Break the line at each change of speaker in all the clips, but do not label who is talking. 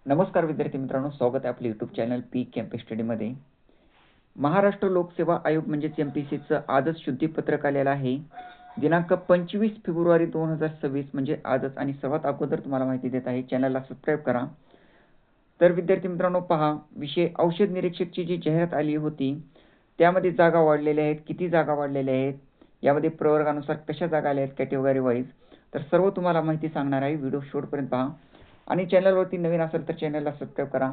नमस्कार विद्यार्थी मित्रांनो, स्वागत आहे आपल्या यूट्यूब चॅनल पी कॅम्पस स्टडीमध्ये. महाराष्ट्र लोकसेवा आयोग म्हणजेच MPSCचं आजच शुद्धीपत्रक आलेलं आहे. दिनांक 25 फेब्रुवारी 2026 म्हणजे आजच. आणि सर्वात अगोदर तुम्हाला माहिती देत आहे, चॅनलला सबस्क्राईब करा. तर विद्यार्थी मित्रांनो पहा, विषय औषध निरीक्षकची जी जाहिरात आली होती त्यामध्ये जागा वाढलेल्या आहेत. किती जागा वाढलेल्या आहेत, यामध्ये प्रवर्गानुसार कशा जागा आल्या आहेत कॅटेगरी वाईज, तर सर्व तुम्हाला माहिती सांगणार आहे. व्हिडिओ शेवटपर्यंत पहा आणि चॅनलवरती नवीन असेल तर चॅनलला सबस्क्राईब करा.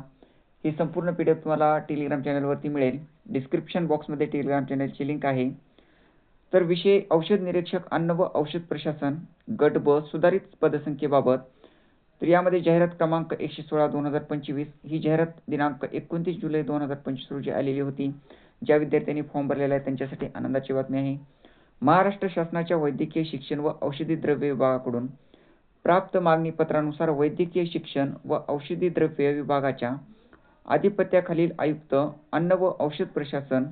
ही संपूर्ण PDF तुम्हाला टेलिग्राम चॅनलवरती मिळेल. डिस्क्रिप्शन बॉक्समध्ये टेलिग्राम चॅनलची लिंक आहे. तर विषय औषध निरीक्षक अन्न व औषध प्रशासन गट ब सुधारित पदसंख्येबाबत. तर यामध्ये जाहिरात क्रमांक 116/2025 ही जाहिरात दिनांक 29 जुलै 2025 रोजी आलेली होती. ज्या विद्यार्थ्यांनी फॉर्म भरलेला आहे त्यांच्यासाठी आनंदाची बातमी आहे. महाराष्ट्र शासनाच्या वैद्यकीय शिक्षण व औषधी द्रव्य विभागाकडून प्राप्त मागणी पत्रानुसार वैद्यकीय शिक्षण व औषधी द्रव्य विभागाच्या आधिपत्याखालील आयुक्त अन्न व औषध प्रशासन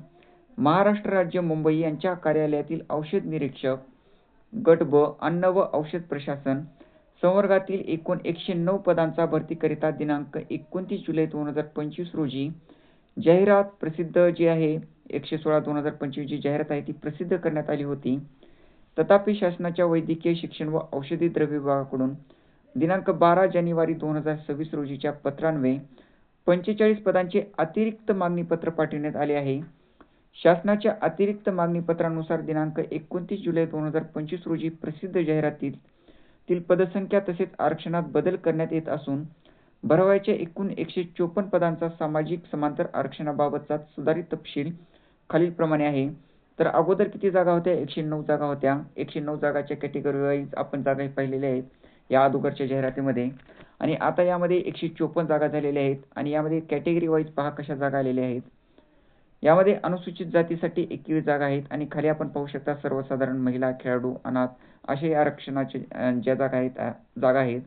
महाराष्ट्र राज्य मुंबई यांच्या कार्यालयातील औषध निरीक्षक गट ब अन्न व औषध प्रशासन संवर्गातील एकूण 109 पदांचा भरतीकरिता दिनांक 29 जुलै 2025 रोजी जाहिरात प्रसिद्ध जी आहे 116/2025 जी जाहिरात आहे ती प्रसिद्ध करण्यात आली होती. तथापि शासनाच्या वैद्यकीय शिक्षण व औषधी द्रव्य विभागाकडून दिनांक 12 जानेवारी 2026 रोजीच्या पत्रान्वये 45 पदांचे अतिरिक्त मागणीपत्र पाठविण्यात आले आहे. शासनाच्या अतिरिक्त मागणीपत्रानुसार दिनांक 29 जुलै 2025 रोजी प्रसिद्ध जाहिरातीतील पदसंख्या तसेच आरक्षणात बदल करण्यात येत असून भरवायच्या एकूण 154 पदांचा सामाजिक समांतर आरक्षणाबाबतचा सुधारित तपशील खालीलप्रमाणे आहे. तर अगोदर किती जागा होत्या? 109 जागा होत्या. 109 जागाच्या कॅटेगरी वाईज आपण जागा पाहिलेल्या आहेत या अगोदरच्या जाहिरातीमध्ये. आणि आता यामध्ये 154 जागा झालेल्या आहेत. आणि यामध्ये कॅटेगरी वाईज पहा कशा जागा आलेल्या आहेत. यामध्ये अनुसूचित जातीसाठी 21 जागा आहेत. आणि खाली आपण पाहू शकता सर्वसाधारण, महिला, खेळाडू, अनाथ असे आरक्षणाचे ज्या जागा आहेत.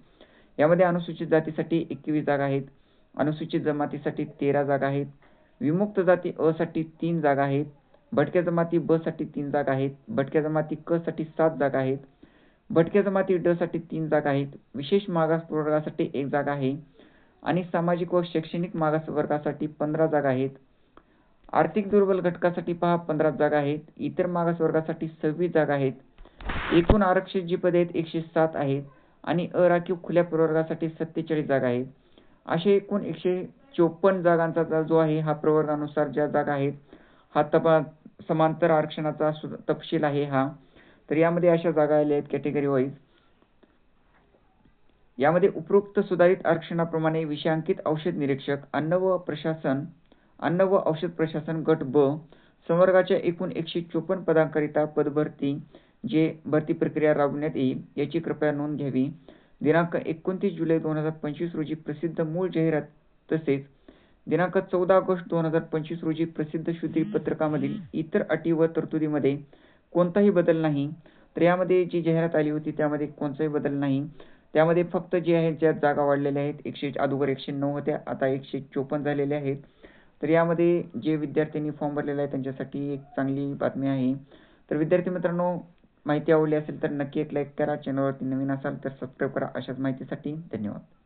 यामध्ये अनुसूचित जातीसाठी 21 जागा आहेत. अनुसूचित जमातीसाठी 13 जागा आहेत. विमुक्त जाती अ साठी 3 जागा आहेत. भटक्या जमाती ब साठी 3 जागा आहेत. भटक्या जमाती क साठी 7 जागा आहेत. भटक्या जमाती ड साठी 3 जागा आहेत. विशेष मागास प्रवर्गासाठी 1 जागा आहे. आणि सामाजिक व शैक्षणिक मागास वर्गासाठी 15 जागा आहेत. आर्थिक दुर्बल घटकासाठी पहा 15 जागा आहेत. इतर मागास वर्गासाठी 26 जागा आहेत. एकूण आरक्षित जी पदे आहेत 107 आहेत. आणि अराखीव खुल्या प्रवर्गासाठी 47 जागा आहेत. असे एकूण 154 जागांचा जो आहे हा प्रवर्गानुसार ज्या जागा आहेत हा समांतर आरक्षणाचा तपशील आहे हा. तर यामध्ये अशा जागा आल्या आहेत कॅटेगरी वाईज. यामध्ये उपरोक्त सुधारित आरक्षणाप्रमाणे विषयांकित औषध निरीक्षक अन्न व औषध प्रशासन गट ब संवर्गाच्या एकूण 154 पदांकरिता पदभरती जे भरती प्रक्रिया राबवण्यात येईल याची कृपया नोंद घ्यावी. दिनांक 29 जुलै 2025 रोजी प्रसिद्ध मूळ जाहिरात तसेच दिनांक 14 ऑगस्ट 2025 रोजी प्रसिद्ध शुद्धीपत्रकामधील इतर अटी व तरतुदीमध्ये कोणताही बदल नाही. तर यामध्ये जी जाहिरात आली होती त्यामध्ये कोणताही बदल नाही. त्यामध्ये फक्त जे आहेत ज्या जागा वाढलेल्या आहेत अगोदर 109 होत्या, आता 154 झालेल्या आहेत. तर यामध्ये जे विद्यार्थ्यांनी फॉर्म भरलेला आहे त्यांच्यासाठी एक चांगली बातमी आहे. तर विद्यार्थी मित्रांनो, माहिती आवडली असेल तर नक्की एक लाईक करा. चॅनलवरती नवीन असाल तर सबस्क्राईब करा. अशाच माहितीसाठी धन्यवाद.